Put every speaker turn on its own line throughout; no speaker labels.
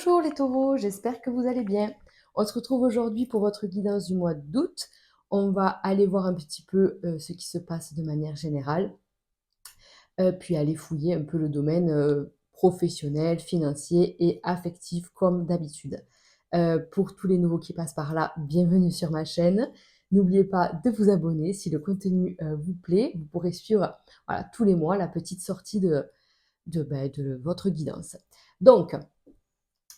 Bonjour les taureaux, j'espère que vous allez bien. On se retrouve aujourd'hui pour votre guidance du mois d'août. On va aller voir un petit peu ce qui se passe de manière générale, puis aller fouiller un peu le domaine professionnel, financier et affectif comme d'habitude. Pour tous les nouveaux qui passent par là, bienvenue sur ma chaîne. N'oubliez pas de vous abonner si le contenu vous plaît. Vous pourrez suivre voilà, tous les mois la petite sortie de votre guidance. Donc,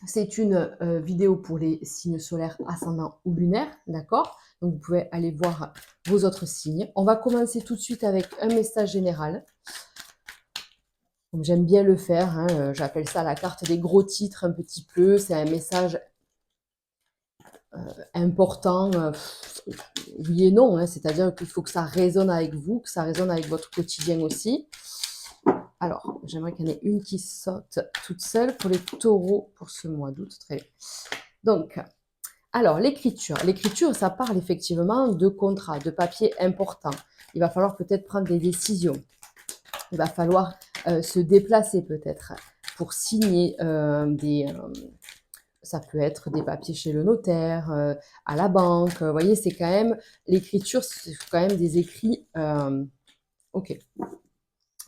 c'est une vidéo pour les signes solaires, ascendants ou lunaires, d'accord? Donc, vous pouvez aller voir vos autres signes. On va commencer tout de suite avec un message général. Comme j'aime bien le faire, hein, j'appelle ça la carte des gros titres un petit peu. C'est un message important, oui et non, hein, c'est-à-dire qu'il faut que ça résonne avec vous, que ça résonne avec votre quotidien aussi. Alors, j'aimerais qu'il y en ait une qui saute toute seule pour les taureaux pour ce mois d'août. Très bien. Donc, alors, l'écriture. L'écriture, ça parle effectivement de contrats, de papiers importants. Il va falloir peut-être prendre des décisions. Il va falloir se déplacer peut-être pour signer ça peut être des papiers chez le notaire, à la banque. Vous voyez, c'est quand même, l'écriture, c'est quand même des écrits, ok,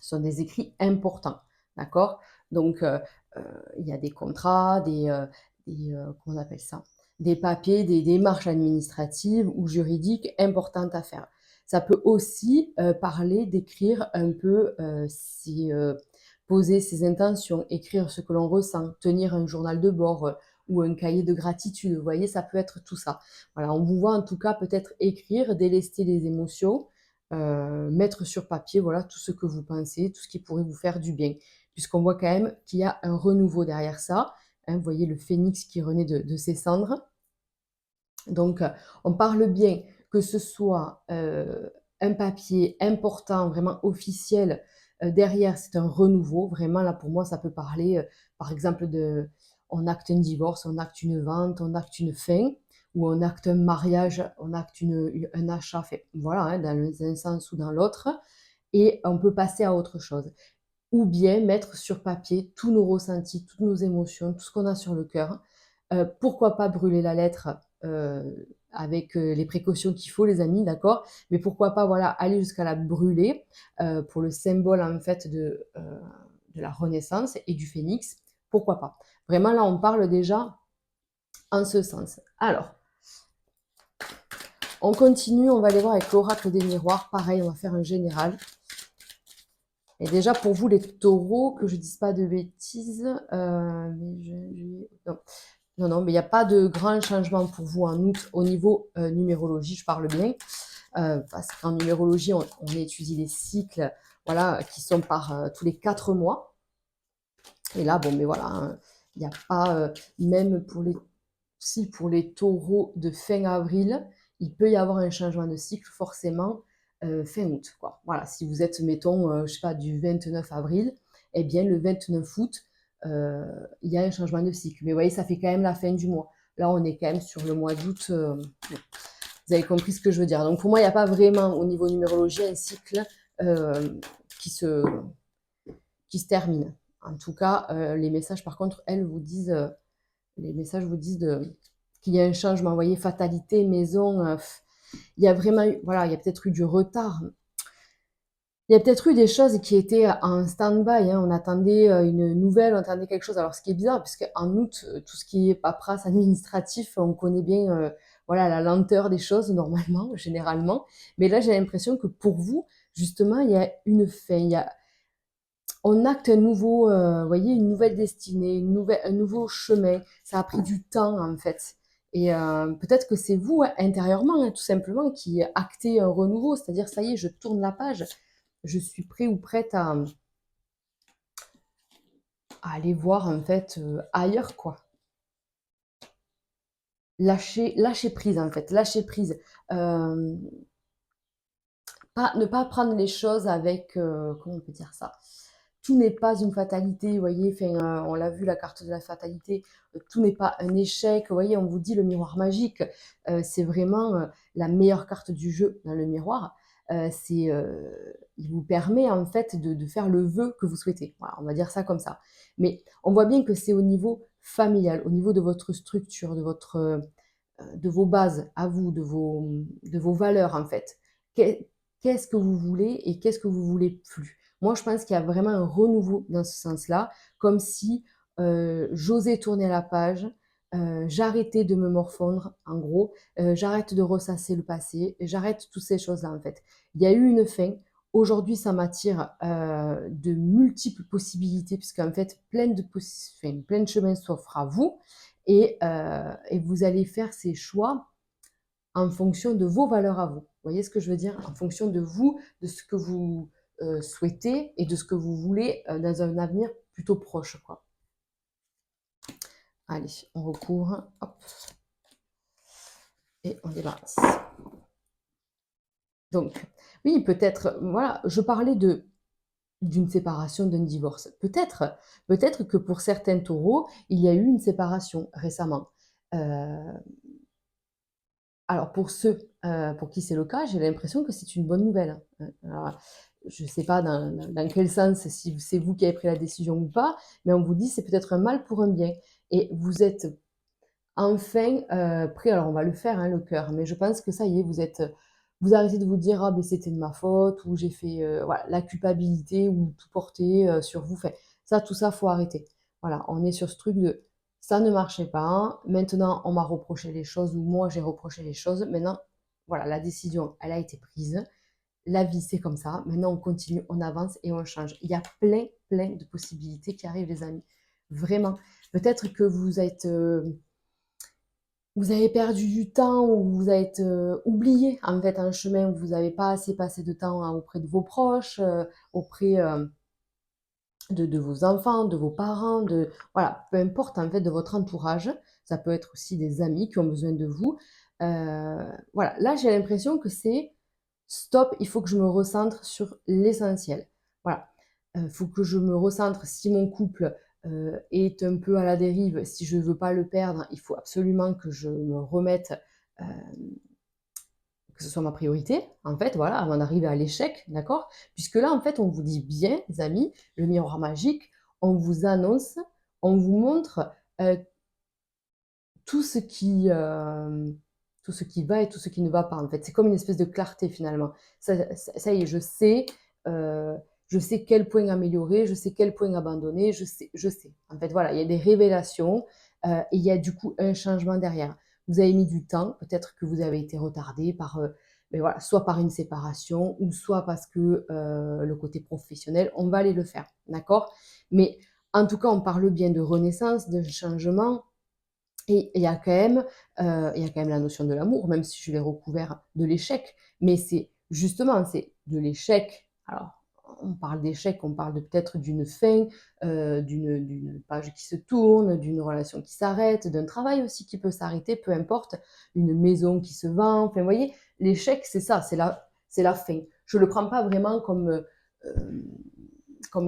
ce sont des écrits importants, d'accord? Donc, il y a des contrats, comment on appelle ça? Des papiers, des démarches administratives ou juridiques importantes à faire. Ça peut aussi parler d'écrire un peu, poser ses intentions, écrire ce que l'on ressent, tenir un journal de bord ou un cahier de gratitude. Vous voyez, ça peut être tout ça. Voilà, on vous voit en tout cas peut-être écrire, délester les émotions, mettre sur papier voilà, tout ce que vous pensez, tout ce qui pourrait vous faire du bien. Puisqu'on voit quand même qu'il y a un renouveau derrière ça. Hein, vous voyez le phénix qui renaît de ses cendres. Donc, on parle bien que ce soit un papier important, vraiment officiel, derrière, c'est un renouveau. Vraiment, là, pour moi, ça peut parler, par exemple, on acte un divorce, on acte une vente, on acte une fin, ou on acte un mariage, on acte un achat. Fait, voilà, hein, dans un sens ou dans l'autre. Et on peut passer à autre chose. Ou bien mettre sur papier tous nos ressentis, toutes nos émotions, tout ce qu'on a sur le cœur. Pourquoi pas brûler la lettre avec les précautions qu'il faut, les amis, d'accord? Mais pourquoi pas, voilà, aller jusqu'à la brûler pour le symbole en fait de la renaissance et du phénix. Pourquoi pas? Vraiment, là, on parle déjà en ce sens. Alors, on continue, on va aller voir avec l'oracle des miroirs. Pareil, on va faire un général. Et déjà, pour vous, les taureaux, que je ne dise pas de bêtises, non. Non, mais il n'y a pas de grand changement pour vous en août au niveau numérologie, je parle bien. Parce qu'en numérologie, on étudie les cycles voilà, qui sont par tous les 4 mois. Et là, bon, mais voilà, hein, il n'y a pas, même pour les taureaux de fin avril, il peut y avoir un changement de cycle forcément fin août, quoi. Voilà, si vous êtes, mettons, je sais pas, du 29 avril, eh bien, le 29 août, il y a un changement de cycle. Mais vous voyez, ça fait quand même la fin du mois. Là, on est quand même sur le mois d'août. Vous avez compris ce que je veux dire. Donc, pour moi, il n'y a pas vraiment, au niveau numérologie, un cycle euh, qui, se, qui se termine. En tout cas, les messages, par contre, les messages vous disent qu'il y a un changement. Vous voyez, fatalité, maison, il y a vraiment eu, voilà, il y a peut-être eu du retard. Il y a peut-être eu des choses qui étaient en stand-by, hein. On attendait une nouvelle, on attendait quelque chose. Alors, ce qui est bizarre, parce qu'en août, tout ce qui est paperasse administratif, on connaît bien voilà, la lenteur des choses, normalement, généralement. Mais là, j'ai l'impression que pour vous, justement, il y a une fin. On acte un nouveau, voyez, une nouvelle destinée, un nouveau chemin. Ça a pris du temps, en fait. Et peut-être que c'est vous, hein, intérieurement, hein, tout simplement, qui actez un renouveau. C'est-à-dire, ça y est, je tourne la page. Je suis prêt ou prête à aller voir, en fait, ailleurs, quoi. Lâcher prise, en fait. Lâcher prise. Euh, ne pas prendre les choses avec, comment on peut dire ça? Tout n'est pas une fatalité, vous voyez, enfin, on l'a vu, la carte de la fatalité, tout n'est pas un échec, vous voyez, on vous dit le miroir magique, c'est vraiment la meilleure carte du jeu dans le miroir. il vous permet en fait de faire le vœu que vous souhaitez. Voilà, on va dire ça comme ça. Mais on voit bien que c'est au niveau familial, au niveau de votre structure, de vos bases à vous, de vos valeurs en fait. Qu'est-ce que vous voulez et qu'est-ce que vous voulez plus? Moi, je pense qu'il y a vraiment un renouveau dans ce sens-là, comme si j'osais tourner la page, j'arrêtais de me morfondre, en gros, j'arrête de ressasser le passé, j'arrête toutes ces choses-là en fait. Il y a eu une fin. Aujourd'hui, ça m'attire de multiples possibilités, puisqu'en fait, plein de chemins s'offrent à vous et vous allez faire ces choix en fonction de vos valeurs à vous. Vous voyez ce que je veux dire? En fonction de vous, de ce que vous souhaitez et de ce que vous voulez dans un avenir plutôt proche, quoi. Allez, on recouvre, hop, et on débarrasse. Donc, oui, peut-être, voilà, je parlais d'une séparation, d'un divorce. Peut-être que pour certains taureaux, il y a eu une séparation récemment. Euh, Alors pour ceux, pour qui c'est le cas, j'ai l'impression que c'est une bonne nouvelle, hein. Alors, je ne sais pas dans quel sens, si c'est vous qui avez pris la décision ou pas, mais on vous dit: «C'est peut-être un mal pour un bien» et vous êtes enfin, prêts, alors on va le faire, hein, le cœur, mais je pense que ça y est, vous arrêtez de vous dire: «Ah beh, c'était de ma faute» ou «J'ai fait», voilà, la culpabilité ou tout porter, sur vous. Enfin, ça, tout ça, faut arrêter. Voilà, on est sur ce truc de: «Ça ne marchait pas, maintenant on m'a reproché les choses» ou «Moi j'ai reproché les choses, maintenant, voilà, la décision, elle a été prise. La vie, c'est comme ça. Maintenant on continue, on avance et on change». Il y a plein, plein de possibilités qui arrivent les amis. Vraiment. Peut-être que vous avez perdu du temps ou vous êtes oublié en fait un chemin où vous n'avez pas assez passé de temps hein, auprès de vos proches, auprès de vos enfants, de vos parents, voilà, peu importe en fait de votre entourage. Ça peut être aussi des amis qui ont besoin de vous. Voilà, là j'ai l'impression que c'est stop, il faut que je me recentre sur l'essentiel. Voilà, il faut que je me recentre si mon couple est un peu à la dérive, si je ne veux pas le perdre, il faut absolument que je me remette, euh, que ce soit ma priorité, en fait, voilà, avant d'arriver à l'échec, d'accord? Puisque là, en fait, on vous dit bien, les amis, le miroir magique, on vous annonce, on vous montre euh, tout ce qui, euh, tout ce qui va et tout ce qui ne va pas, en fait. C'est comme une espèce de clarté, finalement. Ça y est, je sais quel point améliorer, je sais quel point abandonner, je sais. En fait, voilà, il y a des révélations et il y a du coup un changement derrière. Vous avez mis du temps, peut-être que vous avez été retardé par, ben voilà, soit par une séparation ou soit parce que le côté professionnel, on va aller le faire, d'accord? Mais en tout cas, on parle bien de renaissance, de changement, et il y a quand même la notion de l'amour, même si je l'ai recouvert de l'échec. Mais c'est justement, c'est de l'échec. Alors, on parle d'échec, on parle de peut-être d'une fin, d'une page qui se tourne, d'une relation qui s'arrête, d'un travail aussi qui peut s'arrêter, peu importe, une maison qui se vend. Enfin, vous voyez, l'échec, c'est ça, c'est la fin. Je ne le prends pas vraiment comme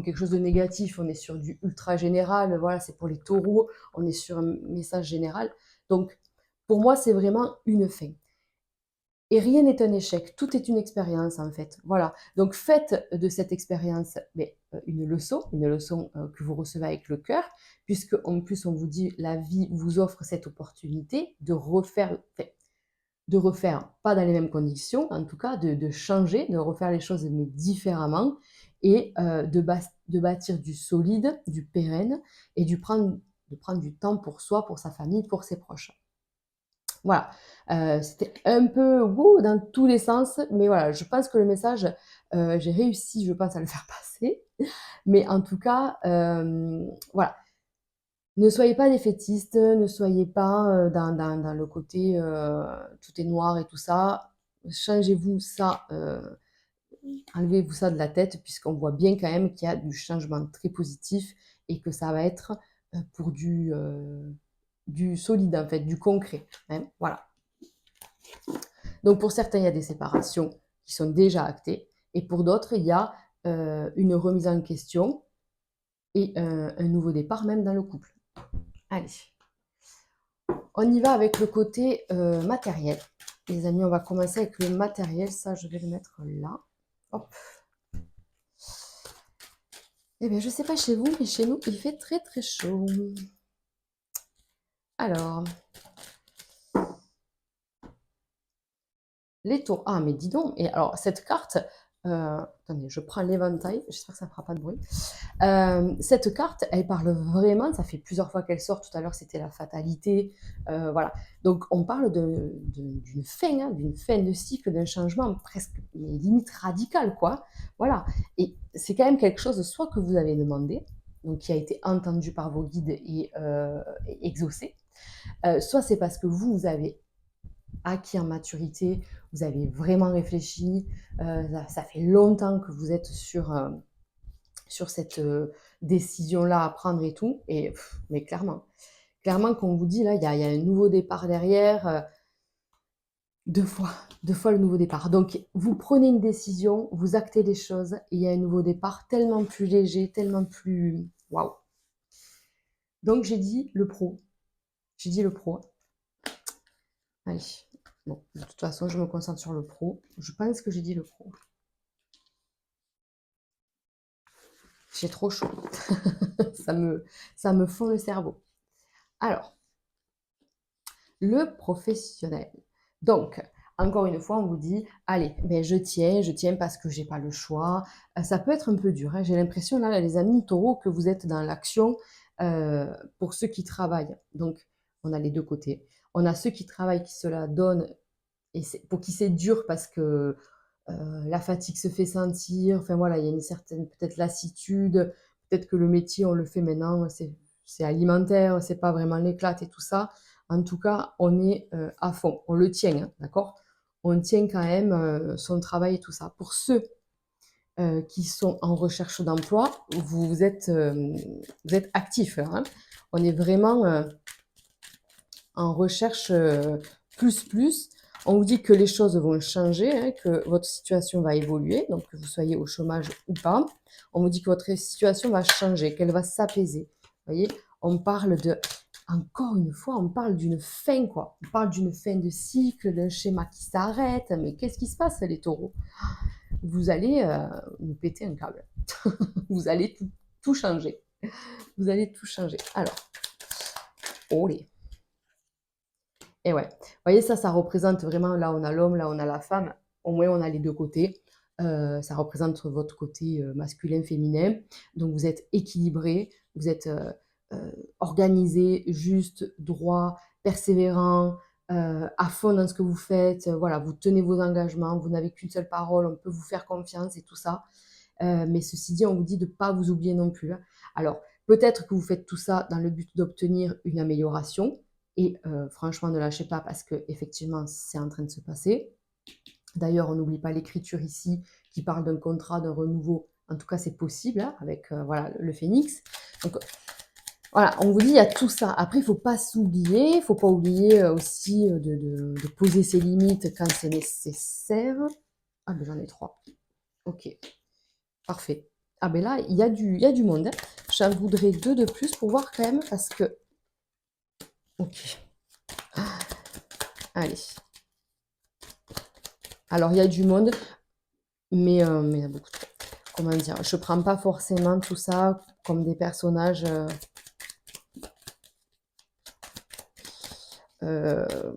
quelque chose de négatif. On est sur du ultra général. Voilà, c'est pour les taureaux. On est sur un message général. Donc, pour moi, c'est vraiment une fin. Et rien n'est un échec, tout est une expérience en fait. Voilà. Donc faites de cette expérience une leçon que vous recevez avec le cœur, puisque en plus on vous dit la vie vous offre cette opportunité de refaire, pas dans les mêmes conditions, en tout cas, de changer, de refaire les choses mais différemment et de bâtir du solide, du pérenne et de prendre du temps pour soi, pour sa famille, pour ses proches. Voilà, c'était un peu dans tous les sens, mais voilà, je pense que le message, j'ai réussi, je pense, à le faire passer. Mais en tout cas, voilà, ne soyez pas défaitiste, ne soyez pas dans le côté tout est noir et tout ça. Changez-vous ça, enlevez-vous ça de la tête, puisqu'on voit bien quand même qu'il y a du changement très positif et que ça va être pour du solide, en fait, du concret, hein, voilà. Donc pour certains, il y a des séparations qui sont déjà actées, et pour d'autres, il y a une remise en question et un nouveau départ, même dans le couple. Allez, on y va avec le côté matériel. Les amis, on va commencer avec le matériel. Ça, je vais le mettre là. Hop. Eh bien, je ne sais pas chez vous, mais chez nous, il fait très très chaud. Alors, les tours. Ah, mais dis donc. Et alors, cette carte, attendez, je prends l'éventail. J'espère que ça ne fera pas de bruit. Cette carte, elle parle vraiment, ça fait plusieurs fois qu'elle sort, tout à l'heure c'était la fatalité, voilà. Donc on parle d'une fin, hein, d'une fin de cycle, d'un changement presque, mais limite radical, quoi. Voilà. Et c'est quand même quelque chose, soit que vous avez demandé, donc qui a été entendu par vos guides et exaucé, soit c'est parce que vous avez acquis en maturité, vous avez vraiment réfléchi, ça fait longtemps que vous êtes sur cette décision-là à prendre et tout. Et mais clairement, qu'on vous dit, là, il y a un nouveau départ derrière, deux fois, deux fois le nouveau départ. Donc, vous prenez une décision, vous actez les choses, et il y a un nouveau départ tellement plus léger, tellement plus... Waouh. Donc, j'ai dit le pro. J'ai dit le pro. Allez. Bon, de toute façon, je me concentre sur le pro. Je pense que j'ai dit le pro. J'ai trop chaud. ça me fond le cerveau. Alors, le professionnel. Donc, encore une fois, on vous dit, allez, ben je tiens parce que j'ai pas le choix. Ça peut être un peu dur, hein. J'ai l'impression, là, les amis taureaux, que vous êtes dans l'action pour ceux qui travaillent. Donc, on a les deux côtés. On a ceux qui travaillent, qui se la donnent, et pour qui c'est dur parce que la fatigue se fait sentir. Enfin voilà, il y a une certaine peut-être lassitude. Peut-être que le métier, on le fait maintenant, c'est alimentaire, c'est pas vraiment l'éclate et tout ça. En tout cas, on est à fond, on le tient, hein, d'accord? On tient quand même son travail et tout ça. Pour ceux qui sont en recherche d'emploi, vous êtes actifs, hein. On est vraiment en recherche plus plus. On vous dit que les choses vont changer, hein, que votre situation va évoluer, donc que vous soyez au chômage ou pas. On vous dit que votre situation va changer, qu'elle va s'apaiser. Vous voyez, on parle de, encore une fois, on parle d'une fin, quoi. On parle d'une fin de cycle, d'un schéma qui s'arrête. Mais qu'est-ce qui se passe, les taureaux? Vous allez nous péter un câble. Vous allez tout changer. Vous allez tout changer. Alors, olé. Et ouais, vous voyez, ça représente vraiment, là on a l'homme, là on a la femme, au moins on a les deux côtés. Ça représente votre côté masculin, féminin. Donc vous êtes équilibré, vous êtes organisé, juste, droit, persévérant, à fond dans ce que vous faites. Voilà, vous tenez vos engagements, vous n'avez qu'une seule parole, on peut vous faire confiance et tout ça. Mais ceci dit, on vous dit de ne pas vous oublier non plus, hein. Alors, peut-être que vous faites tout ça dans le but d'obtenir une amélioration. Et franchement, ne lâchez pas parce que effectivement, c'est en train de se passer. D'ailleurs, on n'oublie pas l'écriture ici qui parle d'un contrat, d'un renouveau. En tout cas, c'est possible, hein, avec voilà, le phénix. Donc, voilà, on vous dit, il y a tout ça. Après, il ne faut pas s'oublier. Il ne faut pas oublier aussi de poser ses limites quand c'est nécessaire. Ah, ben j'en ai trois. Ok. Parfait. Ah ben là, il y a du monde, hein. J'en voudrais deux de plus pour voir quand même parce que... Ok. Allez. Alors, il y a du monde, mais il y a beaucoup trop. Comment dire? Je prends pas forcément tout ça comme des personnages euh,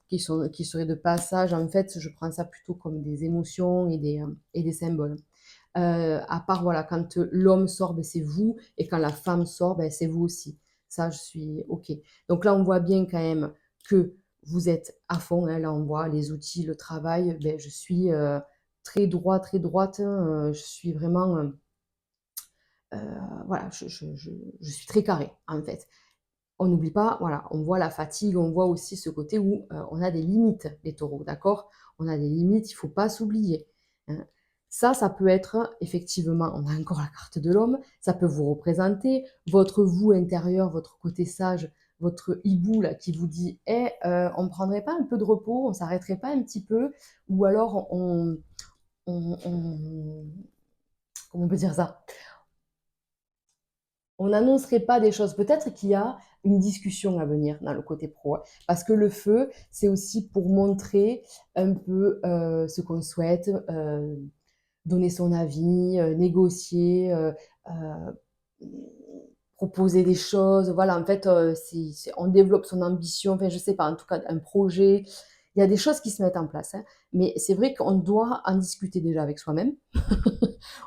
qui seraient de passage. En fait, je prends ça plutôt comme des émotions et des symboles. À part, voilà, quand l'homme sort, ben, c'est vous, et quand la femme sort, ben, c'est vous aussi. Ça, je suis OK. Donc là, on voit bien quand même que vous êtes à fond, hein. Là, on voit les outils, le travail. Ben, je suis très droit, très droite, hein. Je suis vraiment, voilà, je suis très carrée, en fait. On n'oublie pas, voilà, on voit la fatigue, on voit aussi ce côté où on a des limites, les taureaux, d'accord? On a des limites, il ne faut pas s'oublier, hein. Ça peut être effectivement, on a encore la carte de l'homme, ça peut vous représenter votre vous intérieur, votre côté sage, votre hibou là, qui vous dit, eh, on ne prendrait pas un peu de repos, on ne s'arrêterait pas un petit peu, ou alors on- comment on peut dire ça? On n'annoncerait pas des choses. Peut-être qu'il y a une discussion à venir dans le côté pro, hein. Parce que le feu, c'est aussi pour montrer un peu ce qu'on souhaite, donner son avis, négocier, proposer des choses. Voilà, en fait, on développe son ambition. Enfin, je sais pas, en tout cas, un projet. Il y a des choses qui se mettent en place, hein. Mais c'est vrai qu'on doit en discuter déjà avec soi-même.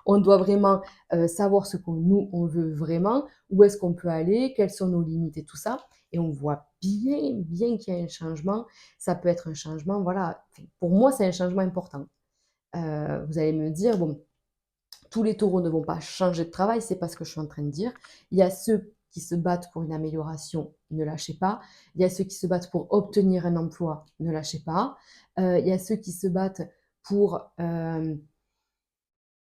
On doit vraiment savoir ce que nous, on veut vraiment, où est-ce qu'on peut aller, quelles sont nos limites et tout ça. Et on voit bien, bien qu'il y a un changement. Ça peut être un changement, voilà. Pour moi, c'est un changement important. Vous allez me dire, bon, tous les taureaux ne vont pas changer de travail, c'est pas ce que je suis en train de dire. Il y a ceux qui se battent pour une amélioration, ne lâchez pas. Il y a ceux qui se battent pour obtenir un emploi, ne lâchez pas. Il y a ceux qui se battent pour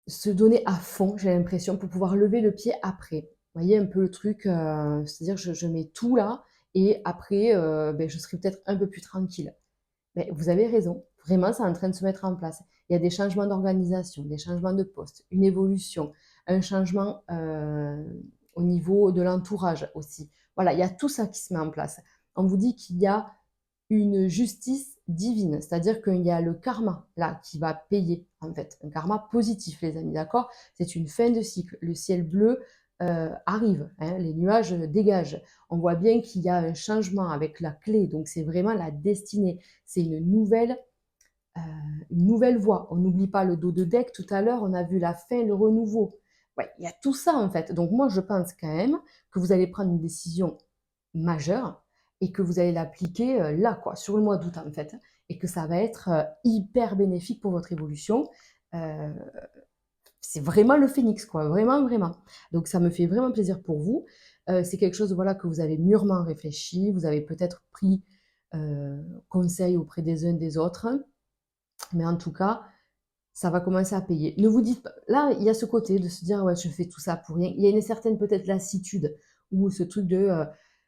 se donner à fond, j'ai l'impression, pour pouvoir lever le pied après. Vous voyez un peu le truc, c'est-à-dire je mets tout là et après, beh, je serai peut-être un peu plus tranquille. Mais vous avez raison, vraiment, c'est en train de se mettre en place. Il y a des changements d'organisation, des changements de poste, une évolution, un changement au niveau de l'entourage aussi. Voilà, il y a tout ça qui se met en place. On vous dit qu'il y a une justice divine, c'est-à-dire qu'il y a le karma là qui va payer en fait, un karma positif les amis, d'accord? C'est une fin de cycle, le ciel bleu arrive, hein, les nuages dégagent. On voit bien qu'il y a un changement avec la clé, donc c'est vraiment la destinée, c'est une nouvelle voie. On n'oublie pas le dos de deck, tout à l'heure on a vu la fin, le renouveau. Ouais, il y a tout ça en fait, donc moi je pense quand même que vous allez prendre une décision majeure et que vous allez l'appliquer là, quoi, sur le mois d'août en fait, et que ça va être hyper bénéfique pour votre évolution. Euh, c'est vraiment le phénix, quoi, vraiment, vraiment. Donc ça me fait vraiment plaisir pour vous. C'est quelque chose, voilà, que vous avez mûrement réfléchi, vous avez peut-être pris conseil auprès des uns des autres, mais en tout cas, ça va commencer à payer. Ne vous dites pas, là, il y a ce côté de se dire, ouais, je fais tout ça pour rien. Il y a une certaine peut-être lassitude ou ce truc de,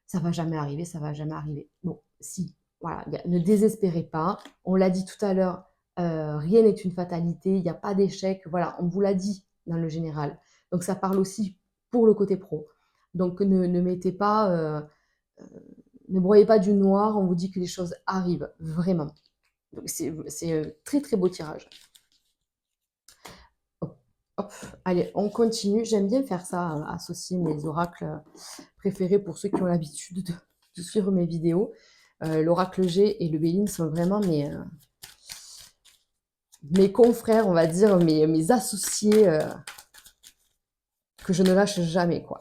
ça va jamais arriver, ça va jamais arriver. Bon, si, voilà, ne désespérez pas. On l'a dit tout à l'heure, rien n'est une fatalité, il n'y a pas d'échec. Voilà, on vous l'a dit dans le général. Donc ça parle aussi pour le côté pro. Donc ne mettez pas, ne broyez pas du noir. On vous dit que les choses arrivent vraiment. Donc c'est un très très beau tirage. Hop, hop. Allez, on continue. J'aime bien faire ça, associer mes oracles préférés pour ceux qui ont l'habitude de suivre mes vidéos. L'oracle G et le Béline sont vraiment mes confrères, on va dire, mes associés que je ne lâche jamais, quoi.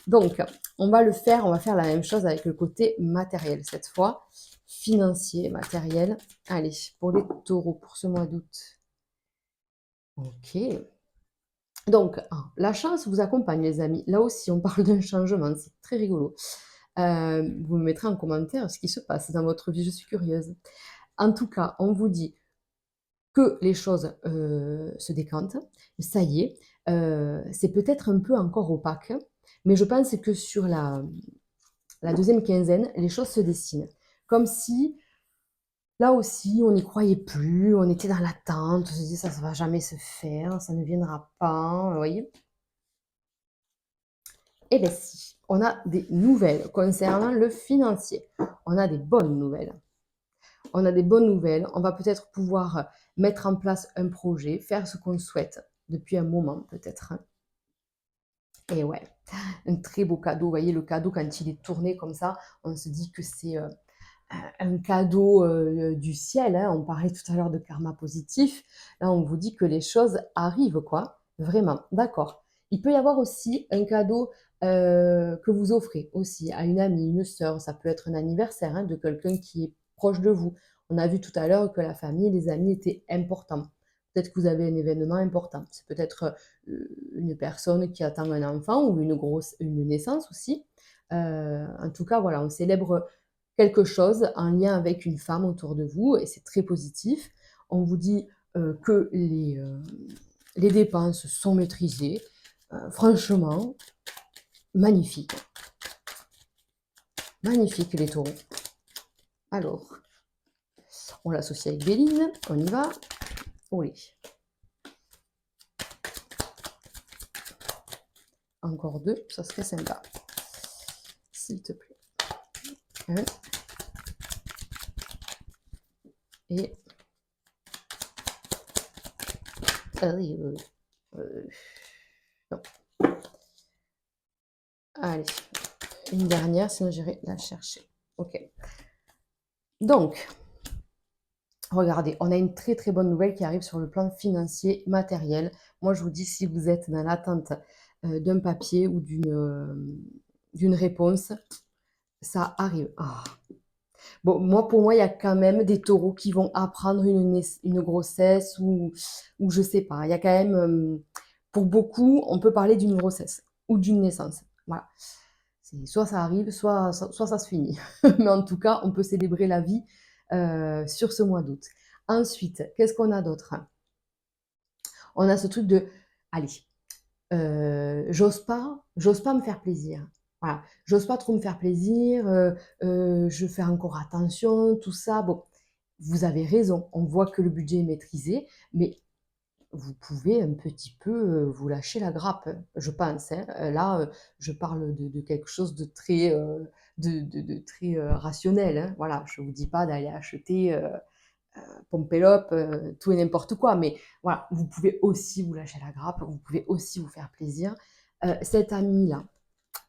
Donc, on va faire la même chose avec le côté matériel cette fois. Financier, matériel. Allez, pour les taureaux, pour ce mois d'août. Ok. Donc, la chance vous accompagne, les amis. Là aussi, on parle d'un changement, c'est très rigolo. Vous me mettrez en commentaire ce qui se passe dans votre vie, je suis curieuse. En tout cas, on vous dit que les choses se décantent. Ça y est, c'est peut-être un peu encore opaque, mais je pense que sur la deuxième quinzaine, les choses se dessinent. Comme si, là aussi, on n'y croyait plus, on était dans l'attente, on se disait ça ne va jamais se faire, ça ne viendra pas, vous voyez. Eh bien si, on a des nouvelles concernant le financier. On a des bonnes nouvelles. On a des bonnes nouvelles. On va peut-être pouvoir mettre en place un projet, faire ce qu'on souhaite depuis un moment peut-être. Et ouais, un très beau cadeau. Vous voyez, le cadeau, quand il est tourné comme ça, on se dit que c'est un cadeau du ciel, hein. On parlait tout à l'heure de karma positif. Là, on vous dit que les choses arrivent, quoi. Vraiment, d'accord. Il peut y avoir aussi un cadeau que vous offrez aussi à une amie, une sœur. Ça peut être un anniversaire, hein, de quelqu'un qui est proche de vous. On a vu tout à l'heure que la famille et les amis étaient importants. Peut-être que vous avez un événement important. C'est peut-être une personne qui attend un enfant ou une naissance aussi. En tout cas, voilà, on célèbre quelque chose en lien avec une femme autour de vous et c'est très positif. On vous dit que les dépenses sont maîtrisées. Franchement, magnifique. Magnifique les taureaux. Alors, on l'associe avec Béline. On y va. Oui. Encore 2, ça serait sympa. S'il te plaît. 1. Et... non. Allez, une dernière, sinon j'irai la chercher. Ok. Donc, regardez, on a une très très bonne nouvelle qui arrive sur le plan financier, matériel. Moi, je vous dis, si vous êtes dans l'attente d'un papier ou d'une réponse, ça arrive. Ah. Bon, pour moi, il y a quand même des taureaux qui vont apprendre une grossesse ou je sais pas. Il y a quand même, pour beaucoup, on peut parler d'une grossesse ou d'une naissance. Voilà. Soit ça arrive, soit ça se finit. Mais en tout cas, on peut célébrer la vie sur ce mois d'août. Ensuite, qu'est-ce qu'on a d'autre? On a ce truc de, allez, j'ose pas me faire plaisir. Voilà, j'ose pas trop me faire plaisir, je fais encore attention, tout ça. Bon, vous avez raison, on voit que le budget est maîtrisé, mais vous pouvez un petit peu vous lâcher la grappe, je pense, hein. Là, je parle de quelque chose de très, très rationnel, hein. Voilà, je ne vous dis pas d'aller acheter Pompélope, tout et n'importe quoi. Mais voilà, vous pouvez aussi vous lâcher la grappe, vous pouvez aussi vous faire plaisir. Cette amie-là,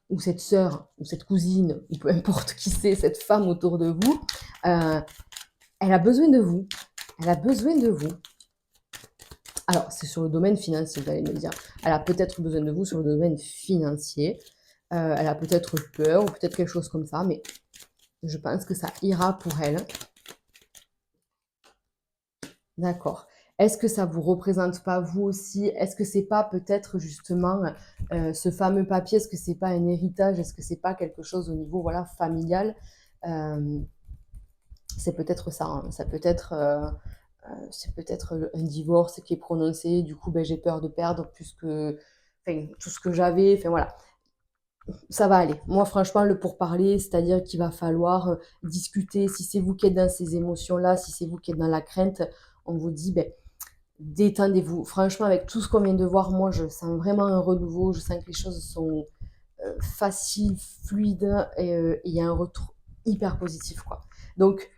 ou cette sœur, ou cette cousine, ou peu importe qui c'est, cette femme autour de vous, elle a besoin de vous. Elle a besoin de vous. Alors, c'est sur le domaine financier, vous allez me dire. Elle a peut-être besoin de vous sur le domaine financier. Elle a peut-être peur, ou peut-être quelque chose comme ça, mais je pense que ça ira pour elle. D'accord. Est-ce que ça vous représente pas vous aussi? Est-ce que c'est pas peut-être justement ce fameux papier? Est-ce que c'est pas un héritage? Est-ce que c'est pas quelque chose au niveau voilà familial? Euh, c'est peut-être ça, hein. Ça peut être c'est peut-être un divorce qui est prononcé. Du coup, ben, j'ai peur de perdre plus que enfin, tout ce que j'avais. Enfin voilà, ça va aller. Moi, franchement, le pourparler, c'est-à-dire qu'il va falloir discuter. Si c'est vous qui êtes dans ces émotions-là, si c'est vous qui êtes dans la crainte, on vous dit, ben, détendez-vous. Franchement, avec tout ce qu'on vient de voir, moi, je sens vraiment un renouveau. Je sens que les choses sont faciles, fluides, et il y a un retour hyper positif, quoi. Donc,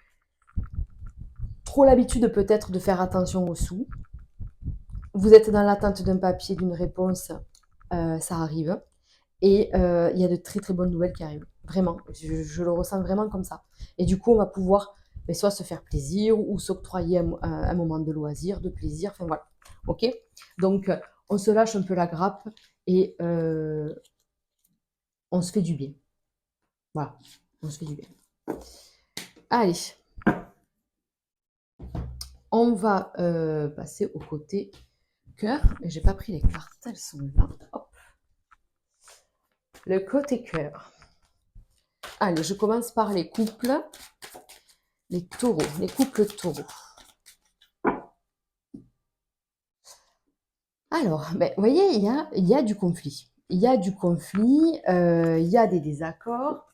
trop l'habitude peut-être de faire attention aux sous. Vous êtes dans l'attente d'un papier, d'une réponse, ça arrive. Et il y a de très très bonnes nouvelles qui arrivent. Vraiment, je le ressens vraiment comme ça. Et du coup, on va pouvoir soit se faire plaisir ou s'octroyer un moment de loisir, de plaisir. Enfin voilà. Ok. Donc, on se lâche un peu la grappe et on se fait du bien. Voilà. On se fait du bien. Allez. On va passer au côté cœur. Et j'ai pas pris les cartes, elles sont là. Hop. Le côté cœur. Allez, je commence par les couples. Les taureaux, les couples taureaux. Alors, ben, vous voyez, il y a du conflit. Il y a du conflit, il y a des désaccords.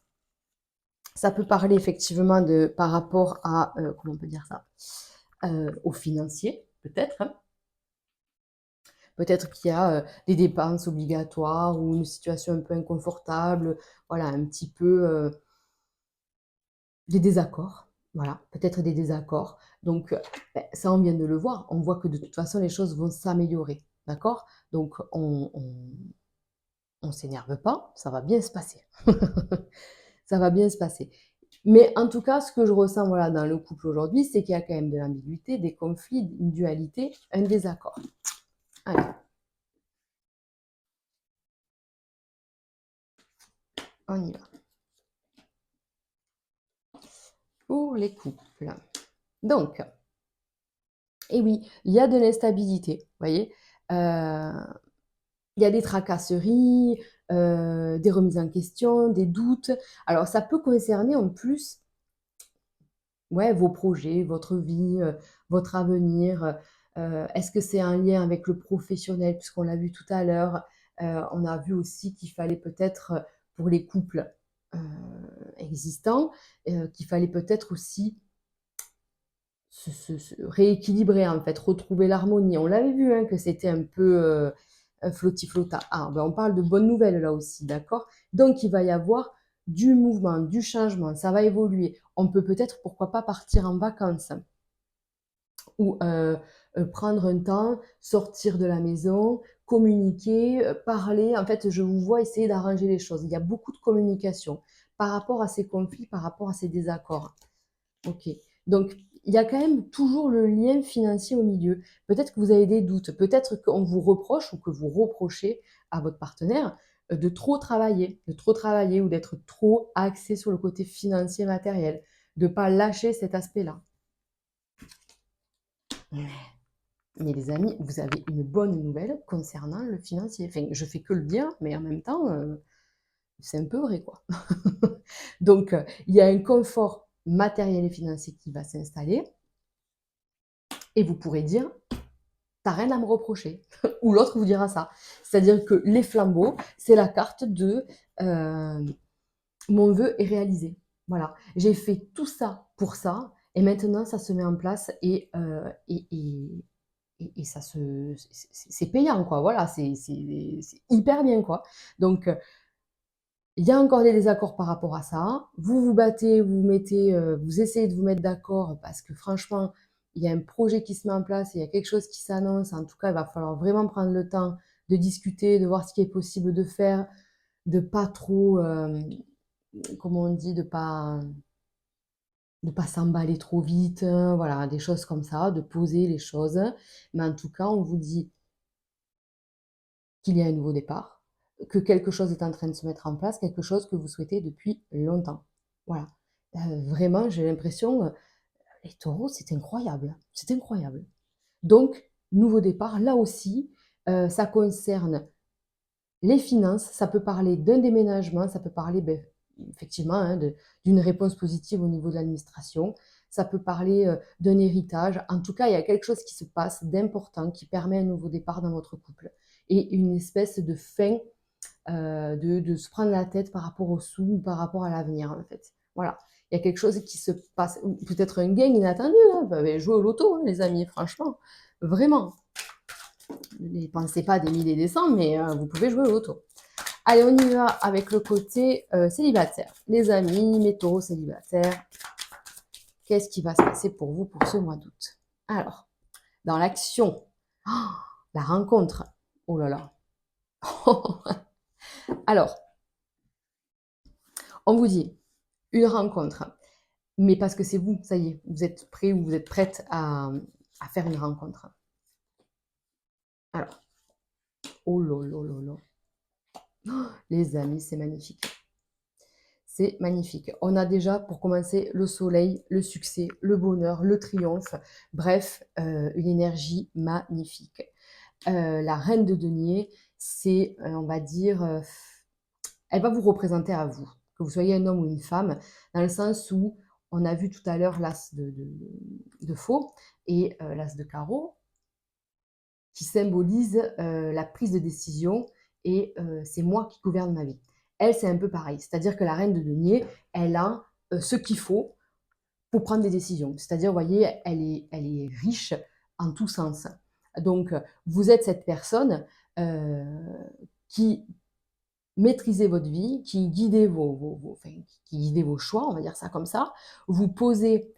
Ça peut parler effectivement par rapport à, comment on peut dire ça, aux financiers, peut-être, hein. Peut-être qu'il y a des dépenses obligatoires ou une situation un peu inconfortable, voilà, un petit peu des désaccords. Voilà, peut-être des désaccords. Donc, ben, ça, on vient de le voir. On voit que de toute façon, les choses vont s'améliorer. D'accord? Donc, on s'énerve pas, ça va bien se passer. Ça va bien se passer. Mais en tout cas, ce que je ressens voilà, dans le couple aujourd'hui, c'est qu'il y a quand même de l'ambiguïté, des conflits, une dualité, un désaccord. Allez, on y va. Pour les couples. Donc, et oui, il y a de l'instabilité, vous voyez. Il y a des tracasseries, des remises en question, des doutes. Alors, ça peut concerner en plus ouais, vos projets, votre vie, votre avenir. Est-ce que c'est un lien avec le professionnel, puisqu'on l'a vu tout à l'heure. On a vu aussi qu'il fallait peut-être, pour les couples euh, existants, qu'il fallait peut-être aussi se rééquilibrer, en fait, retrouver l'harmonie. On l'avait vu, hein, que c'était un peu flotti flotta. Ah, ben on parle de bonnes nouvelles là aussi, d'accord? Donc il va y avoir du mouvement, du changement, ça va évoluer. On peut peut-être, pourquoi pas, partir en vacances ou prendre un temps, sortir de la maison, communiquer, parler. En fait, je vous vois essayer d'arranger les choses. Il y a beaucoup de communication par rapport à ces conflits, par rapport à ces désaccords. OK. Donc, il y a quand même toujours le lien financier au milieu. Peut-être que vous avez des doutes, peut-être qu'on vous reproche ou que vous reprochez à votre partenaire de trop travailler ou d'être trop axé sur le côté financier matériel, de ne pas lâcher cet aspect-là. Mais les amis, vous avez une bonne nouvelle concernant le financier. Enfin, je fais que le dire, mais en même temps, c'est un peu vrai, quoi. Donc, il y a un confort matériel et financier qui va s'installer et vous pourrez dire, t'as rien à me reprocher. Ou l'autre vous dira ça. C'est-à-dire que les flambeaux, c'est la carte de mon vœu est réalisé. Voilà, j'ai fait tout ça pour ça et maintenant ça se met en place et ça se, c'est payant, quoi. Voilà, c'est hyper bien, quoi. Donc, il y a encore des désaccords par rapport à ça. Vous vous battez, vous mettez, vous essayez de vous mettre d'accord parce que franchement, il y a un projet qui se met en place, il y a quelque chose qui s'annonce. En tout cas, il va falloir vraiment prendre le temps de discuter, de voir ce qui est possible de faire, de pas trop, comment on dit, de pas s'emballer trop vite, voilà, des choses comme ça, de poser les choses. Mais en tout cas, on vous dit qu'il y a un nouveau départ, que quelque chose est en train de se mettre en place, quelque chose que vous souhaitez depuis longtemps. Voilà. Vraiment, j'ai l'impression, les taureaux, c'est incroyable. C'est incroyable. Donc, nouveau départ, là aussi, ça concerne les finances, ça peut parler d'un déménagement, ça peut parler ben, effectivement hein, d'une réponse positive au niveau de l'administration, ça peut parler d'un héritage. En tout cas, il y a quelque chose qui se passe d'important qui permet un nouveau départ dans votre couple et une espèce de fin de se prendre la tête par rapport aux sous ou par rapport à l'avenir en fait. Voilà. Il y a quelque chose qui se passe, peut-être un gain inattendu, hein. Jouez au loto, hein, les amis, franchement, vraiment. Ne pensez pas des milliers et des cents, mais vous pouvez jouer au loto. Allez, on y va avec le côté célibataire. Les amis, mes taureaux célibataires, qu'est-ce qui va se passer pour vous pour ce mois d'août? Alors, dans l'action, oh, la rencontre. Oh là là. Alors, on vous dit une rencontre, mais parce que c'est vous, ça y est, vous êtes prêt ou vous êtes prête à faire une rencontre. Alors, oh là là là là. Oh, les amis, c'est magnifique. C'est magnifique. On a déjà, pour commencer, le soleil, le succès, le bonheur, le triomphe. Bref, une énergie magnifique. La reine de denier, c'est, on va dire, elle va vous représenter à vous, que vous soyez un homme ou une femme, dans le sens où on a vu tout à l'heure l'as de faux et l'as de carreau, qui symbolise la prise de décision et c'est moi qui gouverne ma vie. Elle, c'est un peu pareil. C'est-à-dire que la reine de denier, elle a ce qu'il faut pour prendre des décisions. C'est-à-dire, vous voyez, elle est riche en tous sens. Donc, vous êtes cette personne qui maîtrisez votre vie, qui guidez enfin, qui guidez vos choix, on va dire ça comme ça. Vous posez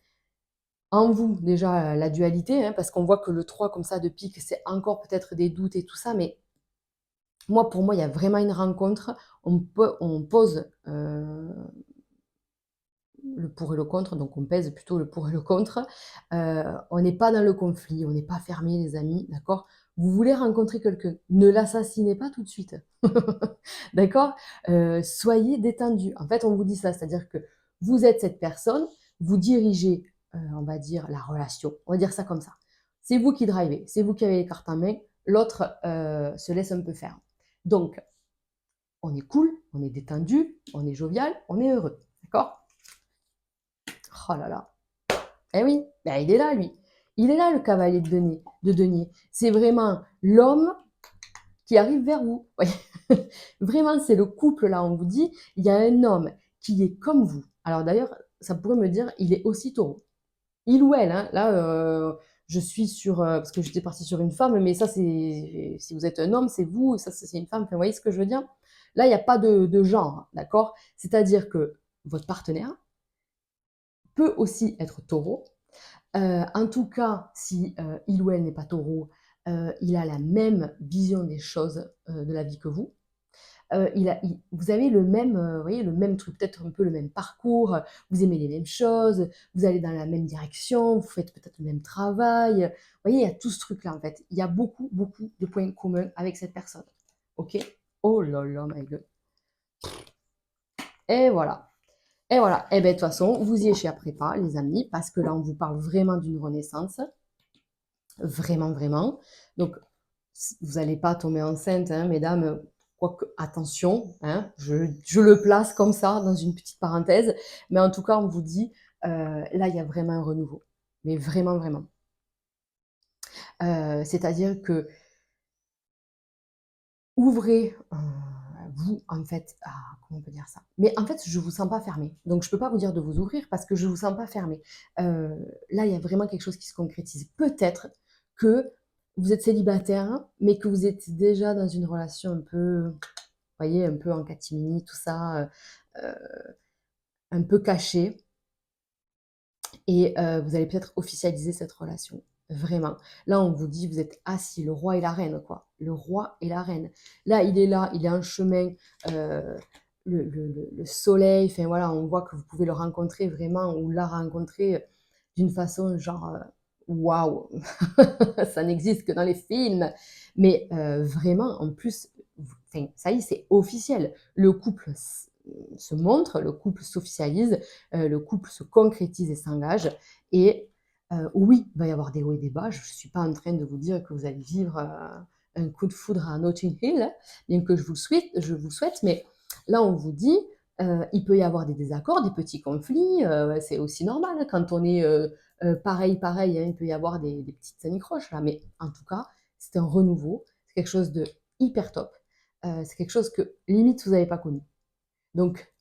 en vous déjà la dualité, hein, parce qu'on voit que le 3 comme ça de pique, c'est encore peut-être des doutes et tout ça, mais moi, pour moi, il y a vraiment une rencontre. On pose le pour et le contre, donc on pèse plutôt le pour et le contre. On n'est pas dans le conflit, on n'est pas fermé, les amis, d'accord? Vous voulez rencontrer quelqu'un, ne l'assassinez pas tout de suite, d'accord? Soyez détendu. En fait, on vous dit ça, c'est-à-dire que vous êtes cette personne, vous dirigez, on va dire, la relation, on va dire ça comme ça. C'est vous qui drivez, c'est vous qui avez les cartes en main, l'autre se laisse un peu faire. Donc, on est cool, on est détendu, on est jovial, on est heureux, d'accord? Oh là là. Eh oui, ben il est là, lui. Il est là, le cavalier de denier. C'est vraiment l'homme qui arrive vers vous. Vraiment, c'est le couple, là, on vous dit, il y a un homme qui est comme vous. Alors d'ailleurs, ça pourrait me dire, il est aussi taureau. Il ou elle, hein, là, je suis sur, parce que j'étais partie sur une femme, mais ça c'est si vous êtes un homme, c'est vous, ça c'est une femme, enfin, vous voyez ce que je veux dire? Là, il y a pas de genre, d'accord? C'est-à-dire que votre partenaire peut aussi être Taureau. En tout cas, si, il ou elle n'est pas Taureau, il a la même vision des choses, de la vie que vous. Vous avez le même, vous voyez, le même truc, peut-être un peu le même parcours, vous aimez les mêmes choses, vous allez dans la même direction, vous faites peut-être le même travail. Vous voyez, il y a tout ce truc-là, en fait. Il y a beaucoup, beaucoup de points communs avec cette personne. OK? Oh là là, my God. Et voilà. Et voilà. Et bien, de toute façon, vous y échapperez pas, les amis, parce que là, on vous parle vraiment d'une renaissance. Vraiment, vraiment. Donc, vous n'allez pas tomber enceinte, hein, mesdames. Quoique, attention, hein, je le place comme ça, dans une petite parenthèse. Mais en tout cas, on vous dit, là, il y a vraiment un renouveau. Mais vraiment, vraiment. C'est-à-dire que ouvrez, vous, en fait, comment on peut dire ça? Mais en fait, je ne vous sens pas fermé. Donc, je ne peux pas vous dire de vous ouvrir parce que je ne vous sens pas fermé. Là, il y a vraiment quelque chose qui se concrétise. Peut-être que vous êtes célibataire, mais que vous êtes déjà dans une relation un peu, vous voyez, un peu en catimini, tout ça, un peu caché. Et vous allez peut-être officialiser cette relation. Vraiment. Là, on vous dit, vous êtes assis, le roi et la reine, quoi. Le roi et la reine. Là, il est en chemin, le soleil, enfin voilà, on voit que vous pouvez le rencontrer vraiment ou la rencontrer d'une façon genre, waouh, ça n'existe que dans les films. Mais vraiment, en plus, enfin, ça y est, c'est officiel. Le couple se montre, le couple s'officialise, le couple se concrétise et s'engage. Et oui, il va y avoir des hauts et des bas. Je ne suis pas en train de vous dire que vous allez vivre un coup de foudre à Notting Hill, hein, bien que je vous le souhaite, mais là, on vous dit, il peut y avoir des désaccords, des petits conflits, c'est aussi normal hein, quand on est pareil, pareil, hein, il peut y avoir des petites anicroches là, mais en tout cas, c'est un renouveau, c'est quelque chose de hyper top, c'est quelque chose que limite vous n'avez pas connu. Donc,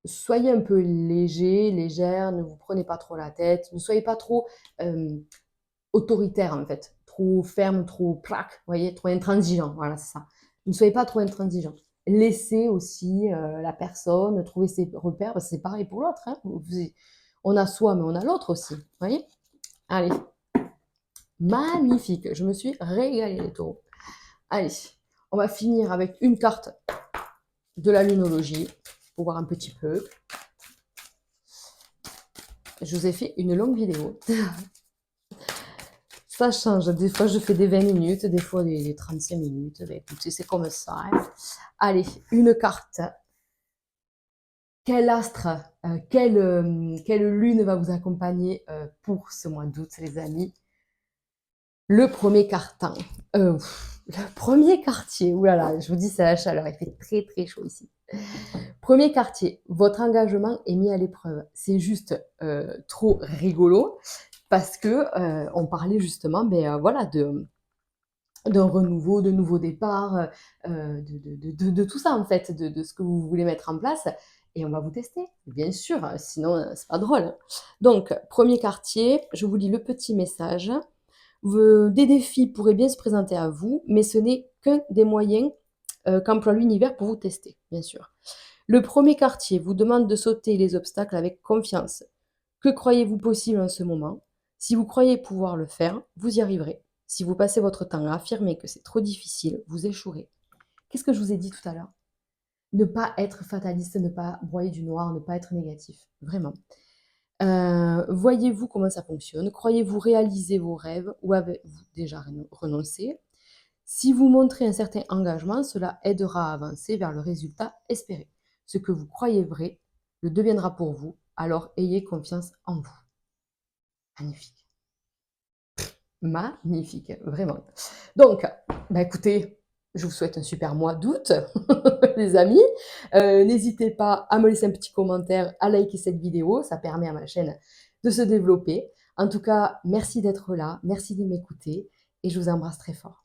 soyez un peu léger, légère, ne vous prenez pas trop la tête, ne soyez pas trop autoritaire en fait, trop ferme, trop plaque, vous voyez, trop intransigeant, voilà, c'est ça. Ne soyez pas trop intransigeant. Laissez aussi la personne trouver ses repères, parce que c'est pareil pour l'autre. Hein. On a soi, mais on a l'autre aussi, vous voyez. Allez, magnifique, je me suis régalée les taureaux. Allez, on va finir avec une carte de la lunologie, pour voir un petit peu. Je vous ai fait une longue vidéo. Ça change. Des fois, je fais des 20 minutes, des fois des 35 minutes. Ben, écoutez, c'est comme ça. Hein. Allez, une carte. Quel astre, quelle lune va vous accompagner pour ce mois d'août, les amis? Le premier carton. Le premier quartier. Ouh là là, je vous dis, c'est la chaleur. Il fait très, très chaud ici. Premier quartier, votre engagement est mis à l'épreuve. C'est juste trop rigolo parce que on parlait justement, voilà, d'un renouveau, de nouveaux départs, de tout ça en fait, de ce que vous voulez mettre en place. Et on va vous tester, bien sûr, sinon c'est pas drôle. Donc, premier quartier, je vous lis le petit message. Des défis pourraient bien se présenter à vous, mais ce n'est qu'un des moyens qu'emploie l'univers pour vous tester, bien sûr. Le premier quartier vous demande de sauter les obstacles avec confiance. Que croyez-vous possible en ce moment? Si vous croyez pouvoir le faire, vous y arriverez. Si vous passez votre temps à affirmer que c'est trop difficile, vous échouerez. Qu'est-ce que je vous ai dit tout à l'heure? Ne pas être fataliste, ne pas broyer du noir, ne pas être négatif. Vraiment. Voyez-vous comment ça fonctionne? Croyez-vous réaliser vos rêves ou avez-vous déjà renoncé? Si vous montrez un certain engagement, cela aidera à avancer vers le résultat espéré. Ce que vous croyez vrai le deviendra pour vous, alors ayez confiance en vous. Magnifique. Magnifique, vraiment. Donc, bah écoutez, je vous souhaite un super mois d'août, les amis. N'hésitez pas à me laisser un petit commentaire, à liker cette vidéo, ça permet à ma chaîne de se développer. En tout cas, merci d'être là, merci de m'écouter et je vous embrasse très fort.